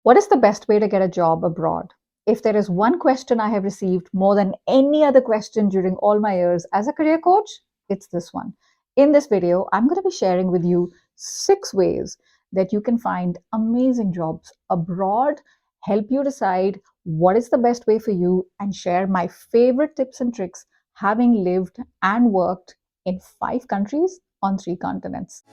What is the best way to get a job abroad? If there is one question I have received more than any other question during all my years as a career coach, it's this one. In this video, I'm going to be sharing with you 6 ways that you can find amazing jobs abroad, help you decide what is the best way for you, and share my favorite tips and tricks having lived and worked in 5 countries on 3 continents.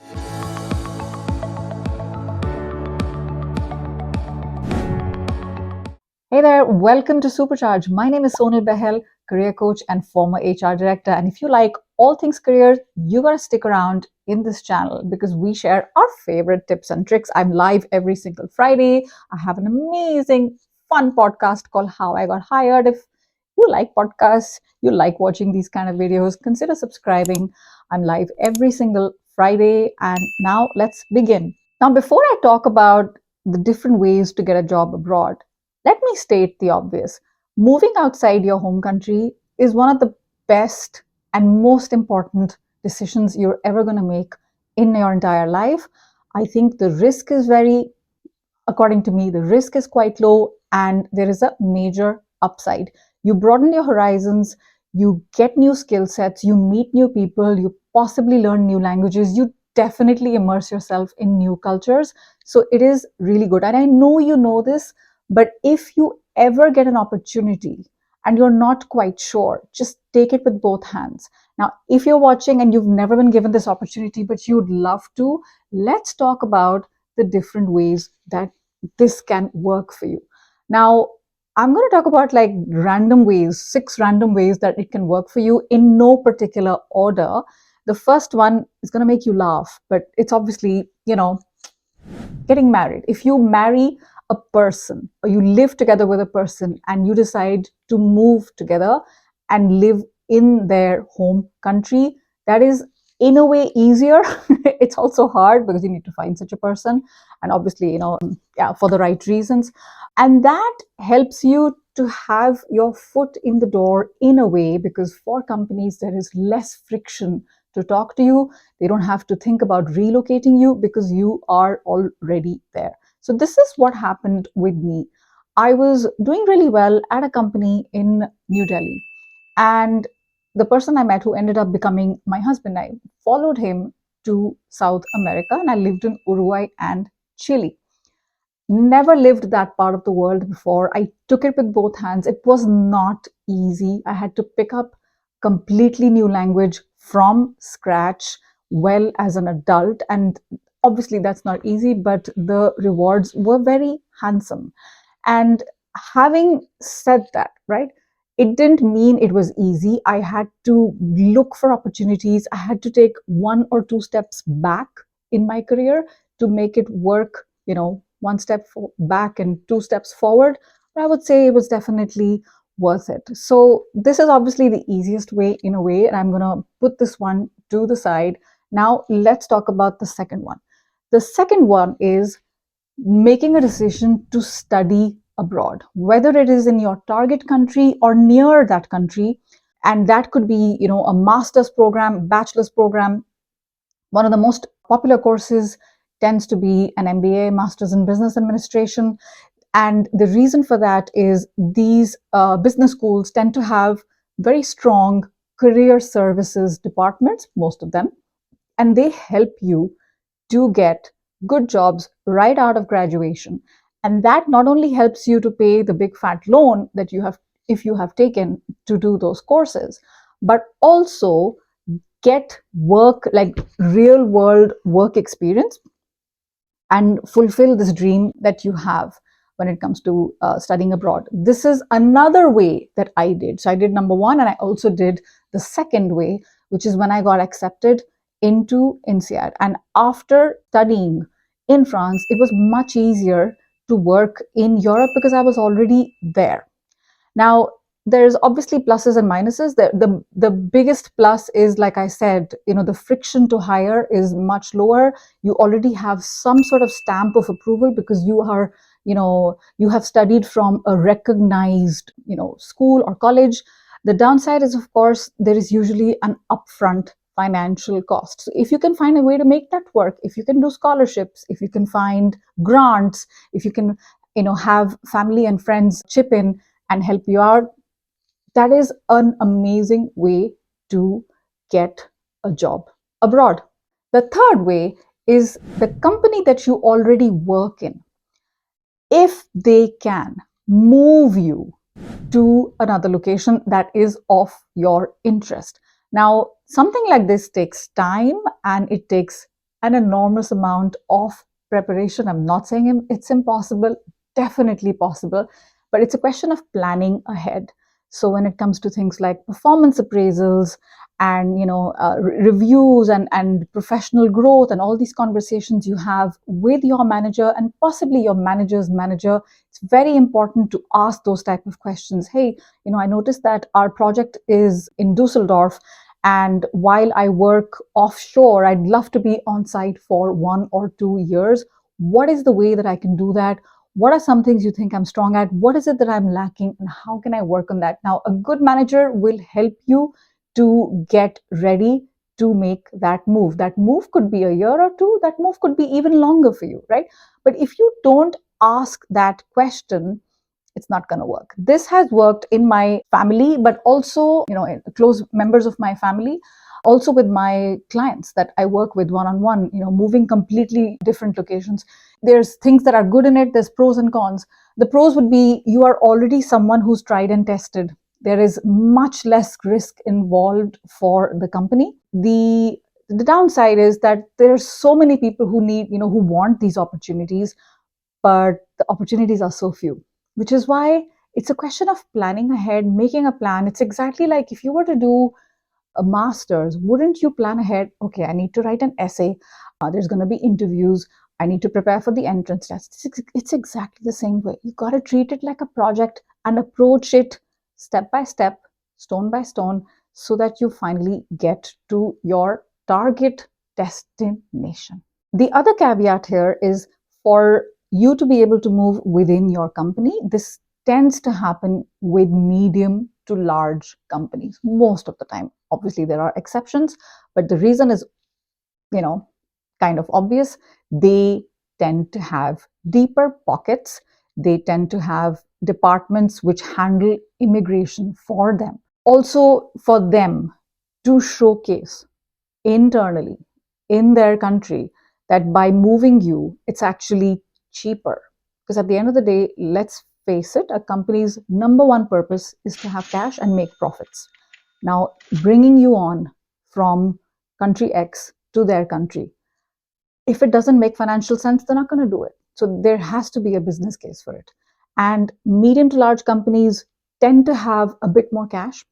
Hey there, welcome to Supercharge. My name is Sonal Bahl, career coach and former HR director. And if you like all things career, you gotta stick around in this channel because we share our favorite tips and tricks. I'm live every single Friday. I have an amazing, fun podcast called How I Got Hired. If you like podcasts, you like watching these kind of videos, consider subscribing. I'm live every single Friday. And now let's begin. Now, before I talk about the different ways to get a job abroad, let me state the obvious. Moving outside your home country is one of the best and most important decisions you're ever going to make in your entire life. I think the risk is according to me, the risk is quite low and there is a major upside. You broaden your horizons, you get new skill sets, you meet new people, you possibly learn new languages, you definitely immerse yourself in new cultures. So it is really good. And I know you know this, but if you ever get an opportunity and you're not quite sure, just take it with both hands. Now, if you're watching and you've never been given this opportunity, but you'd love to, let's talk about the different ways that this can work for you. Now, I'm going to talk about like random ways, 6 random ways that it can work for you in no particular order. The first one is going to make you laugh, but it's obviously, getting married. If you marry a person or you live together with a person and you decide to move together and live in their home country, that is in a way easier. It's also hard because you need to find such a person and obviously, yeah, for the right reasons. And that helps you to have your foot in the door in a way because for companies, there is less friction to talk to you. They don't have to think about relocating you because you are already there. So, this is what happened with me. I was doing really well at a company in New Delhi. And the person I met who ended up becoming my husband, I followed him to South America and I lived in Uruguay and Chile. Never lived that part of the world before. I took it with both hands. It was not easy. I had to pick up completely new language from scratch well as an adult. And obviously, that's not easy, but the rewards were very handsome. And having said that, right, it didn't mean it was easy. I had to look for opportunities. I had to take 1 or 2 steps back in my career to make it work, 1 step back and 2 steps forward. But I would say it was definitely worth it. So, this is obviously the easiest way in a way, and I'm going to put this one to the side. Now, let's talk about the second one. The second one is making a decision to study abroad, whether it is in your target country or near that country. And that could be, a master's program, bachelor's program. One of the most popular courses tends to be an MBA, Master's in Business Administration. And the reason for that is these business schools tend to have very strong career services departments, most of them, and they help you to get good jobs right out of graduation. And that not only helps you to pay the big fat loan that you have, if you have taken to do those courses, but also get work, like real world work experience, and fulfill this dream that you have when it comes to studying abroad. This is another way that I did. So I did number one, and I also did the second way, which is when I got accepted into INSEAD. And after studying in France, it was much easier to work in Europe because I was already there. Now, there's obviously pluses and minuses. The biggest plus is, like I said, the friction to hire is much lower. You already have some sort of stamp of approval because you have studied from a recognized, school or college. The downside is, of course, there is usually an upfront financial cost. So if you can find a way to make that work, if you can do scholarships, if you can find grants, if you can have family and friends chip in and help you out, that is an amazing way to get a job abroad. The third way is the company that you already work in, if they can move you to another location that is of your interest. Now, something like this takes time and it takes an enormous amount of preparation. I'm not saying it's impossible, definitely possible, but it's a question of planning ahead. So when it comes to things like performance appraisals and reviews and professional growth and all these conversations you have with your manager and possibly your manager's manager, it's very important to ask those type of questions. Hey, I noticed that our project is in Dusseldorf, and while I work offshore, I'd love to be on site for 1 or 2 years. What is the way that I can do that? What are some things you think I'm strong at? What is it that I'm lacking, and how can I work on that? Now, a good manager will help you to get ready to make that move. That move could be a year or two, that move could be even longer for you, right? But if you don't ask that question, it's not going to work. This has worked in my family, but also, close members of my family, also with my clients that I work with one on one, moving completely different locations. There's things that are good in it, there's pros and cons. The pros would be you are already someone who's tried and tested. There is much less risk involved for the company. The downside is that there's so many people who need, who want these opportunities, but the opportunities are so few, which is why it's a question of planning ahead, making a plan. It's exactly like if you were to do a master's, wouldn't you plan ahead? Okay, I need to write an essay. There's going to be interviews. I need to prepare for the entrance test. It's exactly the same way. You got to treat it like a project and approach it step by step, stone by stone, so that you finally get to your target destination. The other caveat here is for you to be able to move within your company. This tends to happen with medium to large companies most of the time. Obviously, there are exceptions, but the reason is, kind of obvious. They tend to have deeper pockets. They tend to have departments which handle immigration for them. Also, for them to showcase internally in their country that by moving you, it's actually cheaper. Because at the end of the day, let's face it, a company's number one purpose is to have cash and make profits. Now, bringing you on from country X to their country, if it doesn't make financial sense, they're not going to do it. So there has to be a business case for it. And medium to large companies tend to have a bit more cash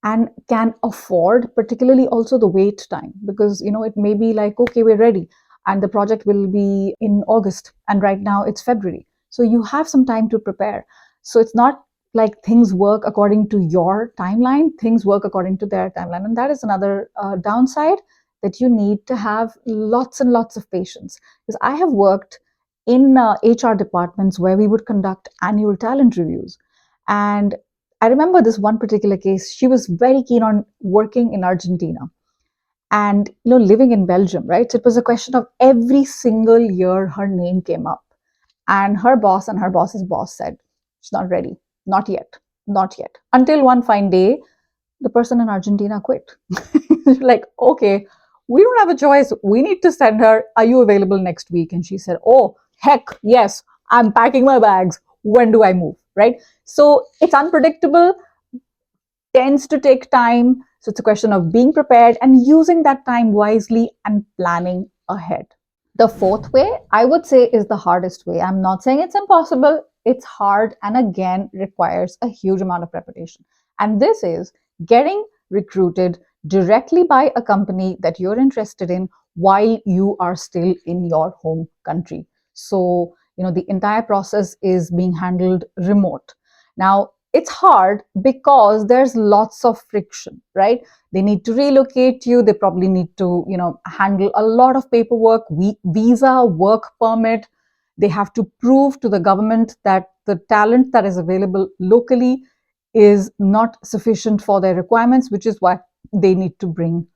and can afford particularly also the wait time, because it may be like, okay, we're ready and the project will be in August and right now it's February, so you have some time to prepare. So it's not like things work according to your timeline, things work according to their timeline, and that is another downside, that you need to have lots and lots of patience. Because I have worked in HR departments where we would conduct annual talent reviews, and I remember this one particular case. She was very keen on working in Argentina and living in Belgium, right? So it was a question of every single year her name came up, and her boss and her boss's boss said she's not ready, not yet, not yet. Until one fine day, the person in Argentina quit. Like, okay, we don't have a choice. We need to send her. Are you available next week? And she said, oh, heck, yes, I'm packing my bags. When do I move? Right? So it's unpredictable, tends to take time. So it's a question of being prepared and using that time wisely and planning ahead. The fourth way, I would say, is the hardest way. I'm not saying it's impossible. It's hard and again requires a huge amount of preparation. And this is getting recruited directly by a company that you're interested in while you are still in your home country. So, the entire process is being handled remote. Now, it's hard because there's lots of friction, right? They need to relocate you. They probably need to handle a lot of paperwork, visa, work permit. They have to prove to the government that the talent that is available locally is not sufficient for their requirements, which is why they need to bring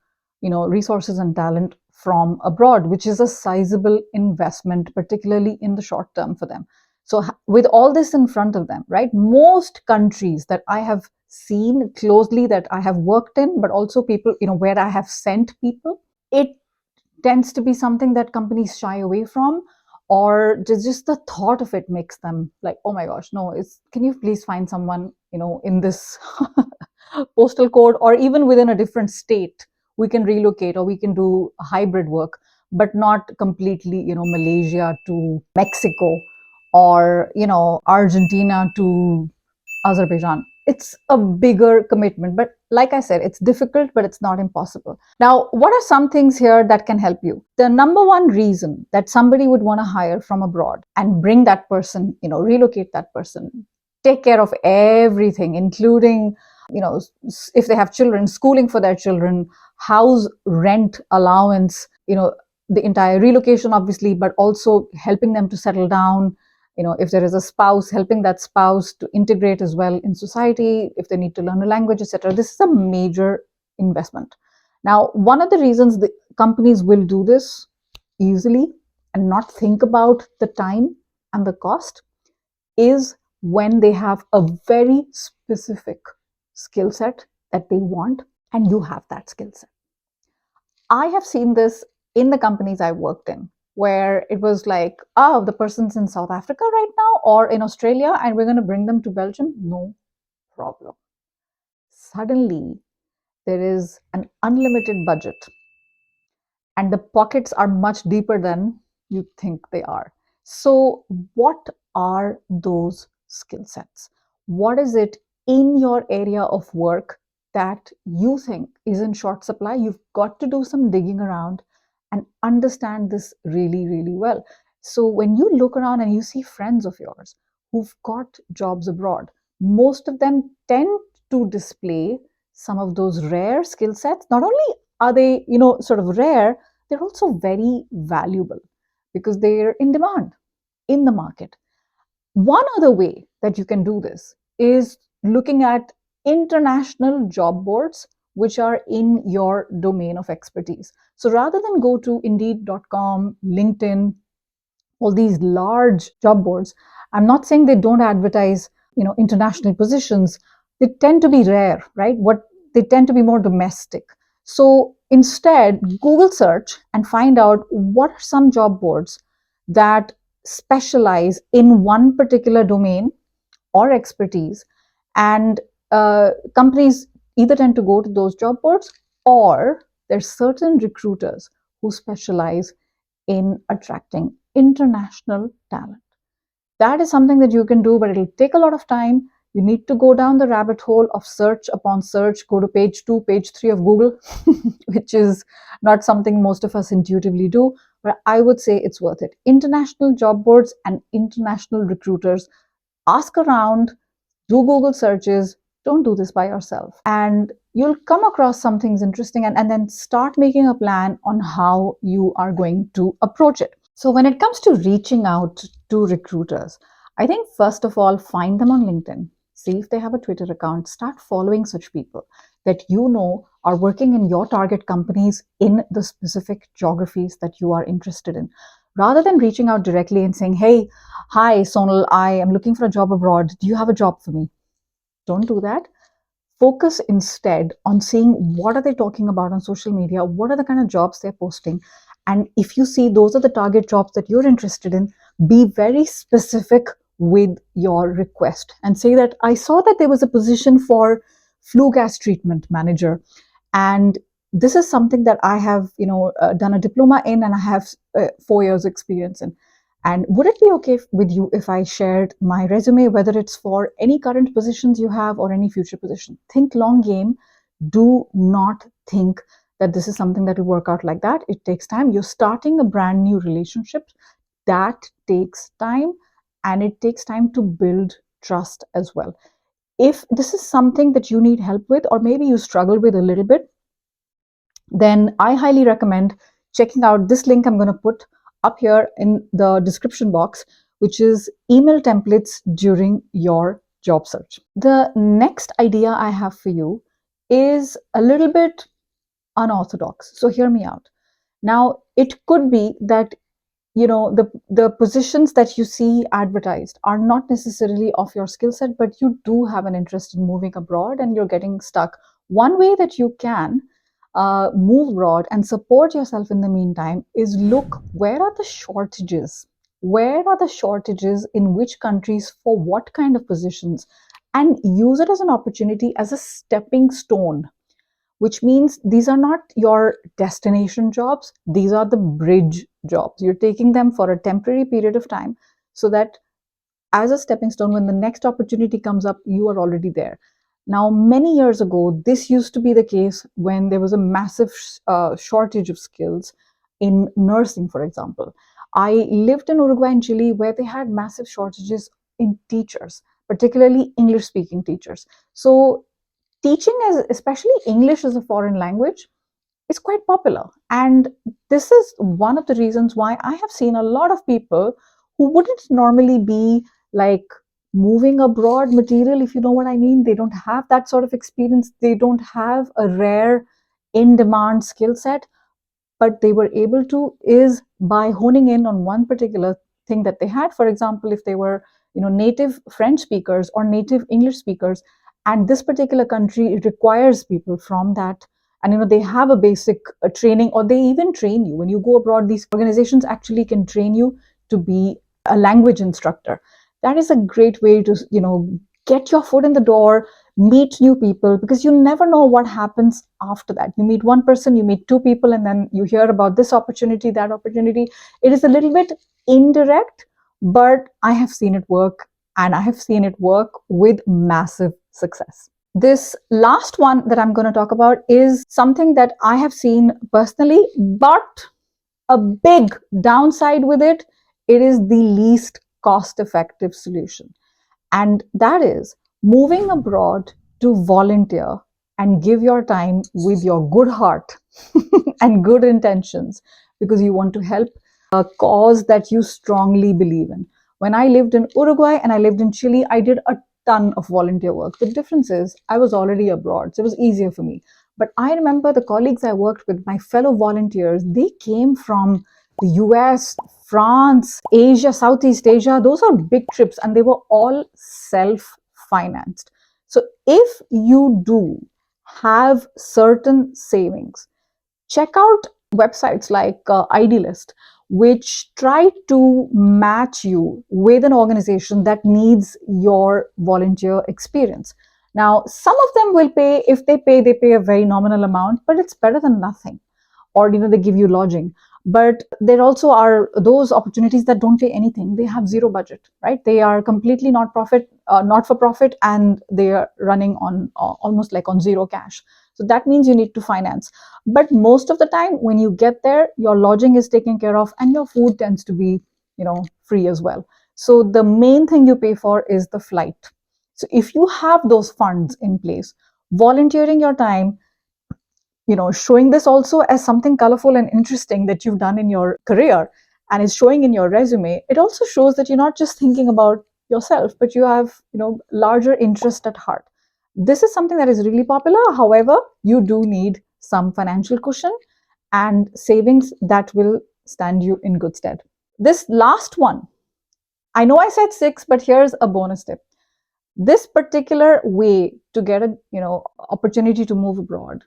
resources and talent from abroad, which is a sizable investment, particularly in the short term for them. So with all this in front of them, right, most countries that I have seen closely, that I have worked in, but also people, where I have sent people, it tends to be something that companies shy away from, or just the thought of it makes them like, oh my gosh, no, it's, can you please find someone, in this postal code, or even within a different state, we can relocate, or we can do hybrid work, but not completely, Malaysia to Mexico, or Argentina to Azerbaijan. It's a bigger commitment, but like I said, it's difficult, but it's not impossible. Now, what are some things here that can help you? The number one reason that somebody would want to hire from abroad and bring that person, relocate that person, take care of everything, including, if they have children, schooling for their children, house rent allowance, the entire relocation, obviously, but also helping them to settle down, if there is a spouse, helping that spouse to integrate as well in society, if they need to learn a language, etc. This is a major investment. Now, one of the reasons the companies will do this easily and not think about the time and the cost is when they have a very specific skill set that they want, and you have that skill set. I have seen this in the companies I worked in, where it was like, oh, the person's in South Africa right now or in Australia, and we're going to bring them to Belgium. No problem. Suddenly, there is an unlimited budget, and the pockets are much deeper than you think they are. So, what are those skill sets? What is it in your area of work that you think is in short supply? You've got to do some digging around and understand this really, really well. So, when you look around and you see friends of yours who've got jobs abroad, most of them tend to display some of those rare skill sets. Not only are they, sort of rare, they're also very valuable because they're in demand in the market. One other way that you can do this is looking at international job boards which are in your domain of expertise. So rather than go to indeed.com, LinkedIn, all these large job boards, I'm not saying they don't advertise, international positions. They tend to be rare, right? What they tend to be more domestic. So instead, Google search and find out what are some job boards that specialize in one particular domain or expertise, and companies either tend to go to those job boards, or there's certain recruiters who specialize in attracting international talent. That is something that you can do, but it'll take a lot of time. You need to go down the rabbit hole of search upon search, go to page 2, page 3 of Google, which is not something most of us intuitively do, but I would say it's worth it. International job boards and international recruiters, ask around, do Google searches. Don't do this by yourself. And you'll come across some things interesting, and then start making a plan on how you are going to approach it. So when it comes to reaching out to recruiters, I think first of all, find them on LinkedIn. See if they have a Twitter account. Start following such people that are working in your target companies in the specific geographies that you are interested in. Rather than reaching out directly and saying, hey, hi, Sonal, I am looking for a job abroad. Do you have a job for me? Don't do that. Focus instead on seeing what are they talking about on social media, what are the kind of jobs they're posting. And if you see those are the target jobs that you're interested in, be very specific with your request and say that I saw that there was a position for flue gas treatment manager, and this is something that I have done a diploma in, and I have 4 years experience in. And would it be okay with you if I shared my resume, whether it's for any current positions you have or any future position? Think long game. Do not think that this is something that will work out like that. It takes time. You're starting a brand new relationship. That takes time, and it takes time to build trust as well. If this is something that you need help with, or maybe you struggle with a little bit, then I highly recommend checking out this link I'm going to put up here in the description box, which is email templates during your job search. The next idea I have for you is a little bit unorthodox. So hear me out. Now, it could be that the positions that you see advertised are not necessarily of your skill set, but you do have an interest in moving abroad and you're getting stuck. One way that you can move abroad and support yourself in the meantime is look, where are the shortages in which countries for what kind of positions, and use it as an opportunity, as a stepping stone, which means these are not your destination jobs, these are the bridge jobs. You're taking them for a temporary period of time so that as a stepping stone, when the next opportunity comes up, you are already there. Now, many years ago, this used to be the case when there was a massive shortage of skills in nursing, for example. I lived in Uruguay and Chile where they had massive shortages in teachers, particularly English speaking teachers. So teaching, as especially English as a foreign language, is quite popular. And this is one of the reasons why I have seen a lot of people who wouldn't normally be like moving abroad material, if you know what I mean. They don't have that sort of experience, they don't have a rare in demand skill set, but they were able to is by honing in on one particular thing that they had. For example, if they were native French speakers or native English speakers, and this particular country requires people from that, and they have a basic training, or they even train you when you go abroad. These organizations actually can train you to be a language instructor. That is a great way to get your foot in the door, meet new people, because you never know what happens after that. You meet one person, you meet two people, and then you hear about this opportunity, that opportunity. It is a little bit indirect, but I have seen it work, and I have seen it work with massive success. This last one that I'm going to talk about is something that I have seen personally, but a big downside with it. It is the least cost effective solution, and that is moving abroad to volunteer and give your time with your good heart and good intentions, because you want to help a cause that you strongly believe in. When I lived in Uruguay and I lived in Chile, I did a ton of volunteer work. The difference is I was already abroad, so it was easier for me. But I remember the colleagues I worked with, my fellow volunteers, they came from the US, France, Asia, Southeast Asia. Those are big trips, and they were all self financed. So if you do have certain savings, check out websites like ID which try to match you with an organization that needs your volunteer experience. Now, some of them will pay. If they pay a very nominal amount, but it's better than nothing. Or they give you lodging. But there also are those opportunities that don't pay anything. They have zero budget, right? They are completely not for profit, and they are running on almost like on zero cash. So that means you need to finance. But most of the time when you get there, your lodging is taken care of, and your food tends to be free as well. So the main thing you pay for is the flight. So if you have those funds in place, volunteering your time, showing this also as something colorful and interesting that you've done in your career and is showing in your resume, it also shows that you're not just thinking about yourself, but you have larger interest at heart. This is something that is really popular. However, you do need some financial cushion and savings that will stand you in good stead. This last one, I know I said 6, but here's a bonus tip. This particular way to get a opportunity to move abroad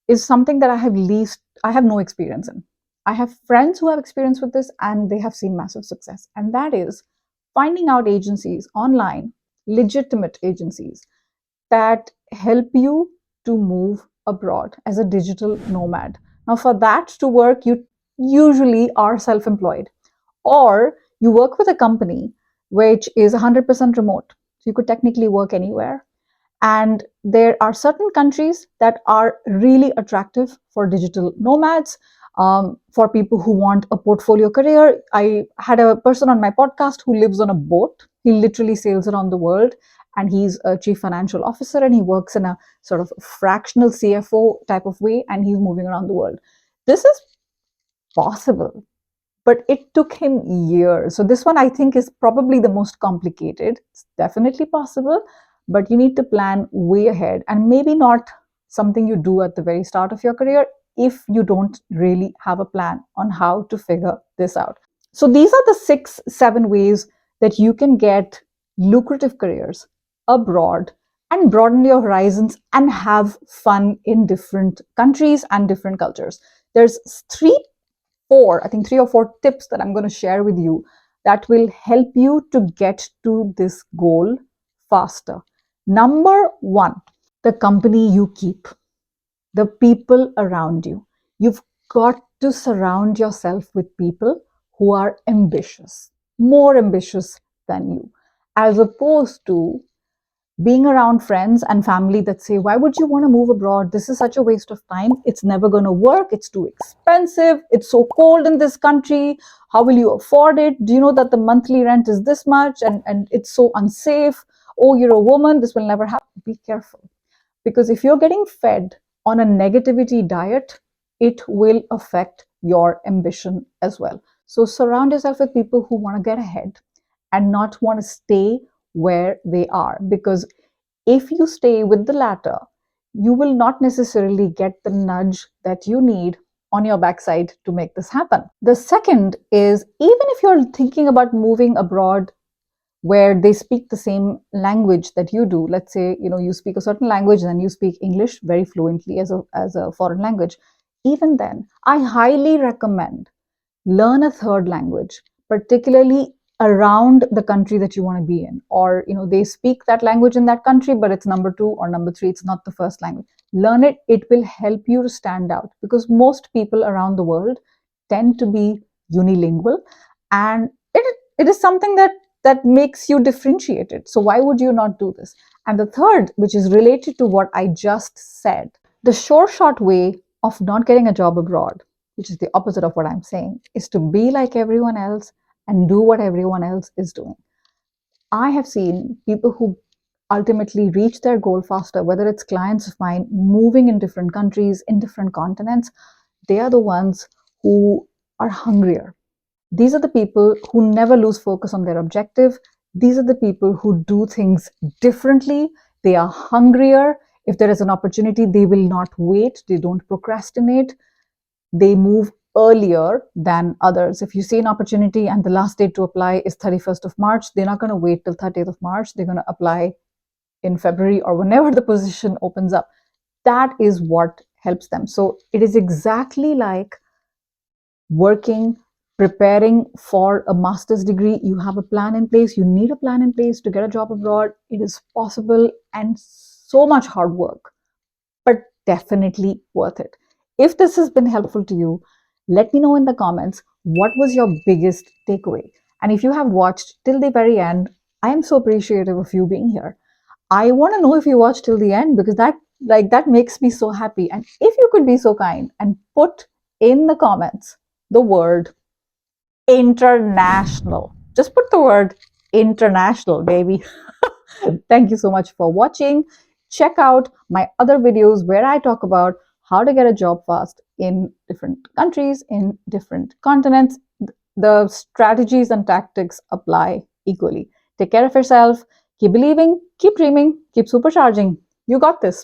is something that I have no experience in. I have friends who have experience with this, and they have seen massive success. And that is finding out agencies online, legitimate agencies that help you to move abroad as a digital nomad. Now, for that to work, you usually are self employed, or you work with a company which is 100% remote. So you could technically work anywhere. And there are certain countries that are really attractive for digital nomads, for people who want a portfolio career. I had a person on my podcast who lives on a boat. He literally sails around the world, and he's a chief financial officer, and he works in a sort of fractional CFO type of way, and he's moving around the world. This is possible, but it took him years. So this one I think is probably the most complicated. It's definitely possible, but you need to plan way ahead, and maybe not something you do at the very start of your career if you don't really have a plan on how to figure this out. So these are the 6, 7 ways that you can get lucrative careers abroad and broaden your horizons and have fun in different countries and different cultures. There's I think 3 or 4 tips that I'm going to share with you that will help you to get to this goal faster. Number one, the company you keep, the people around you. You've got to surround yourself with people who are ambitious, more ambitious than you, as opposed to being around friends and family that say, why would you want to move abroad? This is such a waste of time. It's never going to work. It's too expensive. It's so cold in this country. How will you afford it? Do you know that the monthly rent is this much and it's so unsafe? Oh, you're a woman. This will never happen. Be careful. Because if you're getting fed on a negativity diet, it will affect your ambition as well. So surround yourself with people who want to get ahead and not want to stay where they are. Because if you stay with the latter, you will not necessarily get the nudge that you need on your backside to make this happen. The second is, even if you're thinking about moving abroad where they speak the same language that you do, let's say you speak a certain language and you speak English very fluently as a foreign language, even then I highly recommend learn a third language, particularly around the country that you want to be in. Or, they speak that language in that country, but it's number 2 or number 3, it's not the first language. Learn it. It will help you to stand out, because most people around the world tend to be unilingual, and it is something that makes you differentiated. So why would you not do this? And the third, which is related to what I just said, the sure shot way of not getting a job abroad, which is the opposite of what I'm saying, is to be like everyone else and do what everyone else is doing. I have seen people who ultimately reach their goal faster, whether it's clients of mine moving in different countries, in different continents. They are the ones who are hungrier. These are the people who never lose focus on their objective. These are the people who do things differently. They are hungrier. If there is an opportunity, they will not wait. They don't procrastinate. They move earlier than others. If you see an opportunity and the last date to apply is 31st of March, they're not going to wait till 30th of March. They're going to apply in February or whenever the position opens up. That is what helps them. So it is exactly like working, preparing for a master's degree. You have a plan in place. You need a plan in place to get a job abroad. It is possible, and so much hard work, but definitely worth it. If this has been helpful to you, let me know in the comments what was your biggest takeaway. And if you have watched till the very end, I am so appreciative of you being here. I want to know if you watched till the end, because that makes me so happy. And if you could be so kind and put in the comments the word international. Just put the word international, baby. Thank you so much for watching. Check out my other videos where I talk about how to get a job fast in different countries, in different continents. The strategies and tactics apply equally. Take care of yourself. Keep believing, keep dreaming, keep supercharging. You got this.